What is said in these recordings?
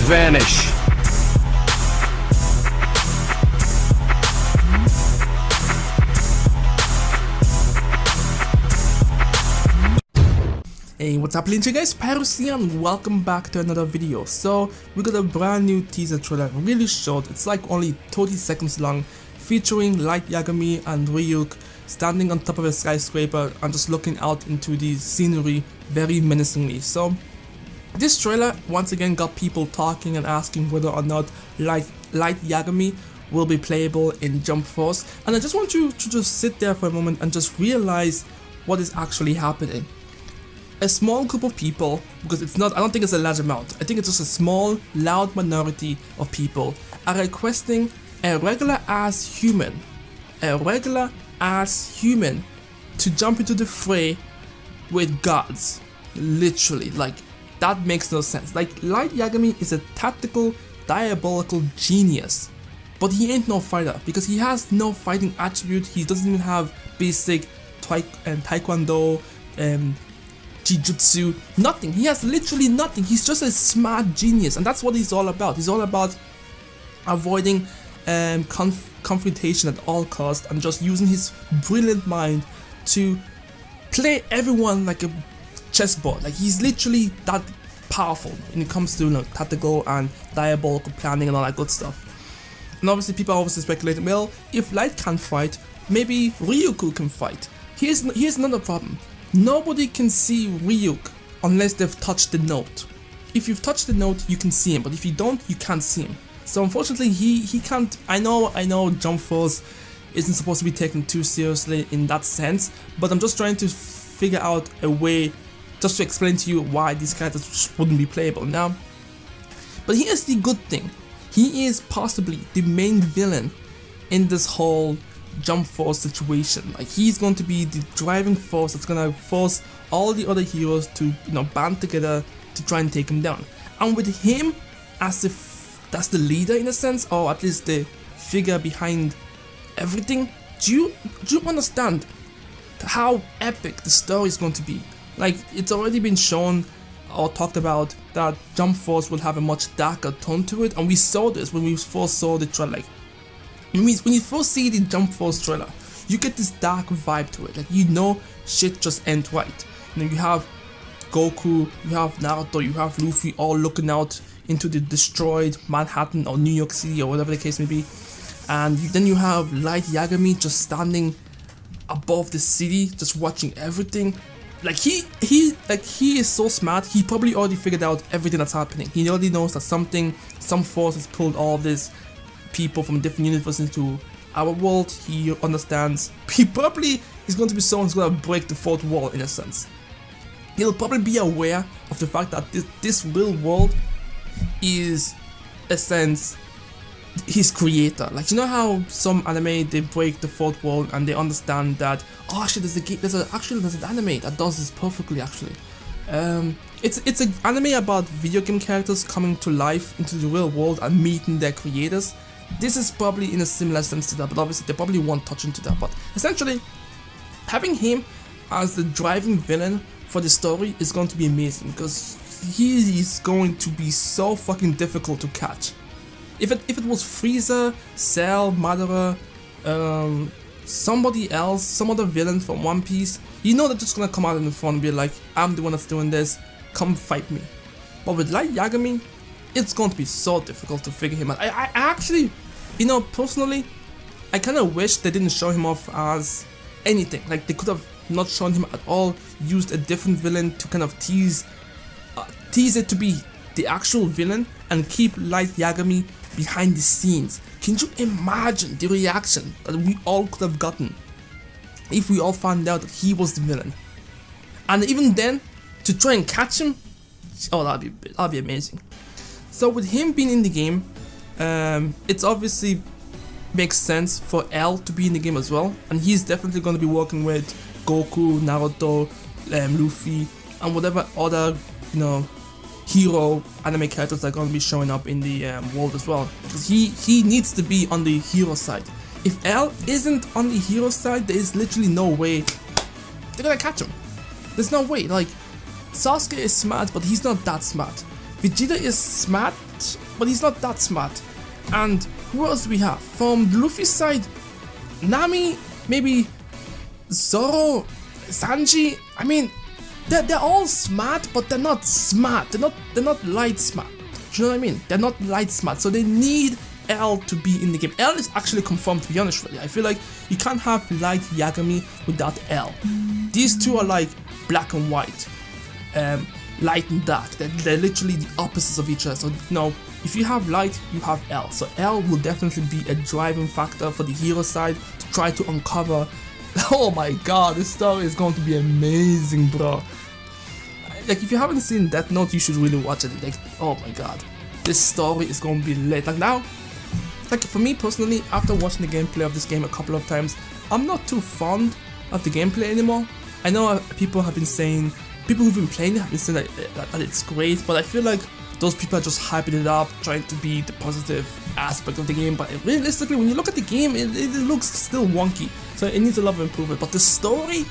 vanish. Hey, what's up guys, Pyrus here and welcome back to another video. So we got a brand new teaser trailer, really short, it's like only 30 seconds long, featuring Light Yagami and Ryuk standing on top of a skyscraper and just looking out into the scenery very menacingly. So this trailer once again got people talking and asking whether or not Light Yagami will be playable in Jump Force, and I just want you to just sit there for a moment and just realize what is actually happening. A small group of people, because it's not, I don't think it's a large amount, I think it's just a small, loud minority of people are requesting a regular ass human to jump into the fray with gods. Literally, like, that makes no sense. Like, Light Yagami is a tactical, diabolical genius, but he ain't no fighter because he has no fighting attribute. He doesn't even have basic taekwondo, Jujutsu, nothing. He has literally nothing. He's just a smart genius, and that's what he's all about. He's all about avoiding confrontation at all costs and just using his brilliant mind to play everyone like a chessboard. Like, he's literally that powerful when it comes to, you know, tactical and diabolical planning and all that good stuff. And obviously people are obviously speculating, well, if Light can't fight, maybe Ryuk can fight. Here's another problem. Nobody can see Ryuk unless they've touched the note. If you've touched the note, you can see him, but if you don't, you can't see him. So unfortunately, he can't. I know Jump Force isn't supposed to be taken too seriously in that sense, but I'm just trying to figure out a way just to explain to you why these characters just wouldn't be playable now. But here's the good thing. He is possibly the main villain in this whole Jump Force situation. Like, he's going to be the driving force that's gonna force all the other heroes to, you know, band together to try and take him down. And with him as that's the leader in a sense, or at least the figure behind everything, do you understand how epic the story is going to be? Like, it's already been shown or talked about that Jump Force will have a much darker tone to it, and we saw this when we first saw the trailer. Like, when you first see the Jump Force trailer, you get this dark vibe to it. Like, you know shit just ain't right. You know, you have Goku, you have Naruto, you have Luffy all looking out into the destroyed Manhattan or New York City or whatever the case may be, and then you have Light Yagami just standing above the city, just watching everything. Like, he is so smart. He probably already figured out everything that's happening. He already knows that some force has pulled all of this people from different universes into our world. He understands. He probably is going to be someone who's going to break the fourth wall in a sense. He'll probably be aware of the fact that this real world is, a sense, his creator. Like, you know how some anime, they break the fourth wall and they understand that, oh shit, there's an anime that does this perfectly. Actually, it's an anime about video game characters coming to life into the real world and meeting their creators. This is probably in a similar sense to that, but obviously they probably won't touch into that. But essentially, having him as the driving villain for the story is going to be amazing, because he is going to be so fucking difficult to catch. If it was Frieza, Cell, Madara, somebody else, some other villain from One Piece, you know they're just gonna come out in the front and be like, I'm the one that's doing this, come fight me. But with Light Yagami, it's going to be so difficult to figure him out. I actually, you know, personally, I kind of wish they didn't show him off as anything. Like, they could have not shown him at all, used a different villain to kind of tease it to be the actual villain, and keep Light Yagami behind the scenes. Can you imagine the reaction that we all could have gotten if we all found out that he was the villain? And even then, to try and catch him, oh, that'd be amazing. So with him being in the game, it's obviously makes sense for L to be in the game as well, and he's definitely going to be working with Goku, Naruto, Luffy, and whatever other, you know, hero anime characters that are going to be showing up in the world as well, because he needs to be on the hero side. If L isn't on the hero side, there is literally no way they're gonna catch him. There's no way. Like, Sasuke is smart, but he's not that smart. Vegeta is smart but he's not that smart. And who else do we have? From Luffy's side, Nami, maybe Zoro, Sanji. I mean, they're all smart, but they're not smart. They're not light smart. Do you know what I mean? They're not light smart, so they need L to be in the game. L is actually confirmed, to be honest with you. I feel like you can't have light Yagami without L. These two are like black and white, light and dark. They're literally the opposites of each other. So if you have light, you have L. So L will definitely be a driving factor for the hero side to try to uncover. Oh my god, this story is going to be amazing, bro. Like, if you haven't seen Death Note, you should really watch it. Like, oh my god, this story is going to be lit. Like now, like for me personally, after watching the gameplay of this game a couple of times, I'm not too fond of the gameplay anymore. I know people who've been playing it have been saying that it's great, but I feel like those people are just hyping it up, trying to be the positive aspect of the game. But realistically, when you look at the game, it looks still wonky, so it needs a lot of improvement. But the story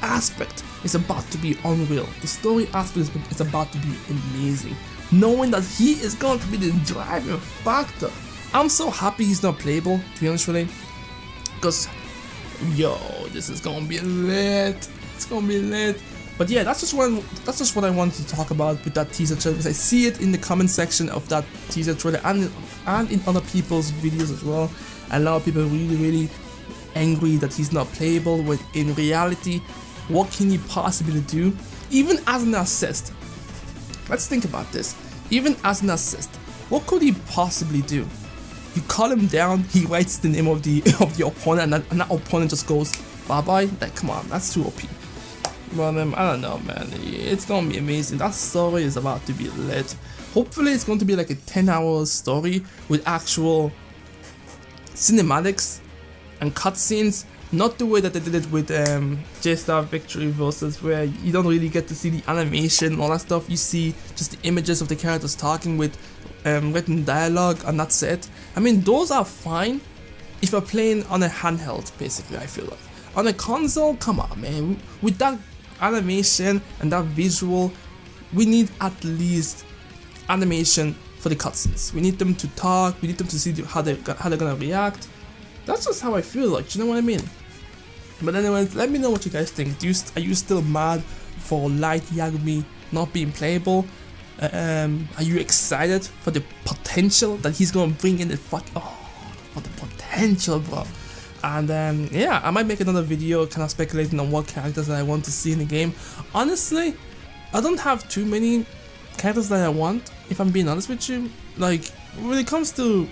aspect is about to be unreal. The story aspect is about to be amazing. Knowing that he is going to be the driving factor, I'm so happy he's not playable, to be honest with you, because yo, this is gonna be lit. It's gonna be lit. But yeah, that's just what I wanted to talk about with that teaser trailer, because I see it in the comment section of that teaser trailer and in other people's videos as well. A lot of people are really angry that he's not playable, when in reality, what can he possibly do? Even as an assist, let's think about this. Even as an assist, what could he possibly do? You call him down, he writes the name of the opponent, and that opponent just goes bye bye. Like, come on, that's too OP. But I don't know, man. It's gonna be amazing. That story is about to be lit. Hopefully, it's going to be like a 10-hour story with actual cinematics and cutscenes. Not the way that they did it with J-Star Victory Versus, where you don't really get to see the animation and all that stuff. You see just the images of the characters talking with written dialogue, and that's it. I mean, those are fine if you're playing on a handheld, basically, I feel like. On a console, come on, man. With that animation and that visual, we need at least animation for the cutscenes. We need them to talk, we need them to see how they're gonna react. That's just how I feel like, do you know what I mean? But anyways, let me know what you guys think. Are you still mad for Light Yagami not being playable? Are you excited for the potential that he's gonna bring in the for the potential, bro? And yeah, I might make another video kind of speculating on what characters that I want to see in the game. Honestly, I don't have too many characters that I want, if I'm being honest with you. Like, when it comes to,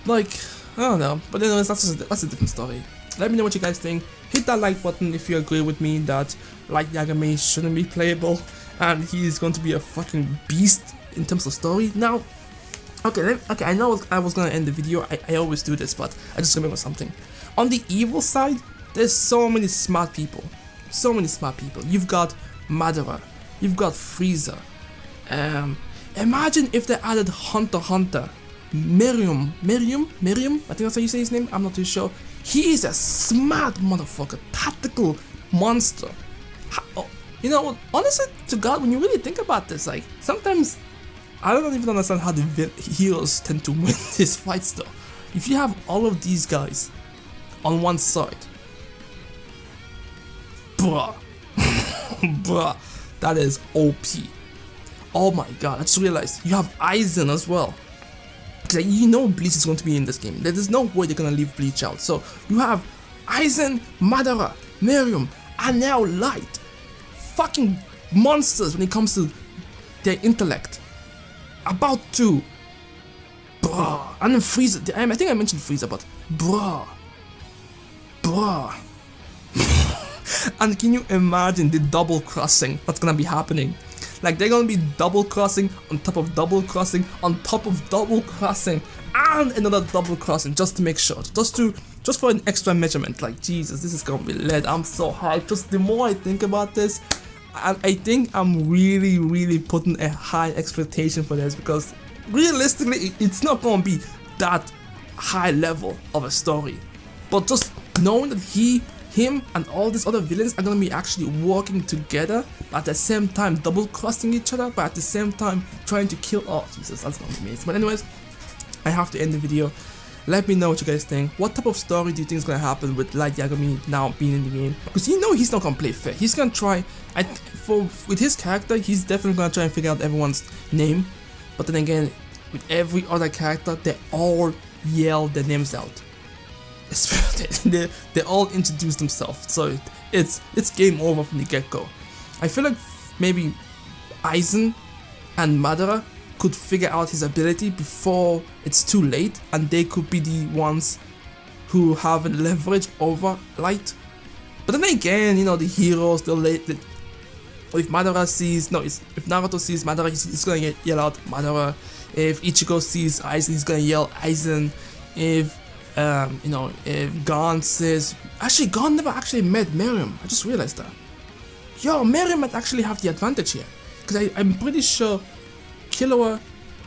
like, I don't know, but anyways, that's a different story. Let me know what you guys think. Hit that like button if you agree with me that Light Yagami shouldn't be playable and he is going to be a fucking beast in terms of story. Now, okay, I know I was gonna end the video. I always do this, but I just remember something. On the evil side, there's so many smart people. So many smart people. You've got Madara, you've got Frieza. Imagine if they added Hunter x Hunter. Miriam, I think that's how you say his name, I'm not too sure. He is a smart motherfucker, tactical monster. You know, honestly to God, when you really think about this, like, sometimes I don't even understand how the heroes tend to win these fights though. If you have all of these guys on one side, bruh, bruh, that is OP. Oh my god, I just realized you have Aizen as well. Like, you know Bleach is going to be in this game. There's no way they're gonna leave Bleach out. So you have Aizen, Madara, Miriam, and now Light. Fucking monsters when it comes to their intellect. About to, bruh. And then Frieza. I think I mentioned Frieza, but bruh. And can you imagine the double crossing that's gonna be happening? Like, they're gonna be double crossing on top of double crossing on top of double crossing and another double crossing, just to make sure, just for an extra measurement. Like, Jesus, this is gonna be lit. I'm so hyped. Just the more I think about this, I think I'm really putting a high expectation for this, because realistically it's not gonna be that high level of a story, but just knowing that he him and all these other villains are gonna be actually working together, but at the same time double crossing each other, but at the same time trying to kill. Oh Jesus, that's gonna be amazing. But anyways, I have to end the video. Let me know what you guys think. What type of story do you think is gonna happen with Light Yagami now being in the game? Because you know he's not gonna play fair. He's gonna try. With his character, he's definitely gonna try and figure out everyone's name. But then again, with every other character, they all yell their names out. They all introduce themselves. So it's game over from the get-go. I feel like maybe Aizen and Madara could figure out his ability before it's too late, and they could be the ones who have a leverage over Light. But then again, you know, the heroes, if Madara sees, no, if Naruto sees Madara, he's gonna yell out Madara. If Ichigo sees Aizen, he's gonna yell Aizen. If you know, if Gon says, actually Gon never actually met Miriam. I just realized that. Yo, Miriam might actually have the advantage here, because I'm pretty sure Killua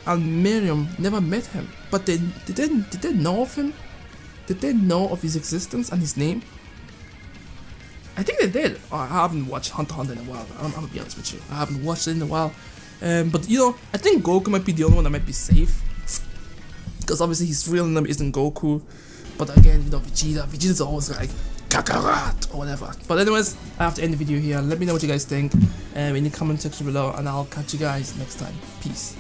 and Miriam never met him. But did they know of him? Did they know of his existence and his name? I think they did. Oh, I haven't watched Hunter x Hunter in a while. I'm gonna be honest with you. I haven't watched it in a while. But you know, I think Goku might be the only one that might be safe, because obviously his real name isn't Goku. But again, you know, Vegeta's always like Kakarot or whatever. But anyways, I have to end the video here. Let me know what you guys think in the comment section below, and I'll catch you guys next time. Peace.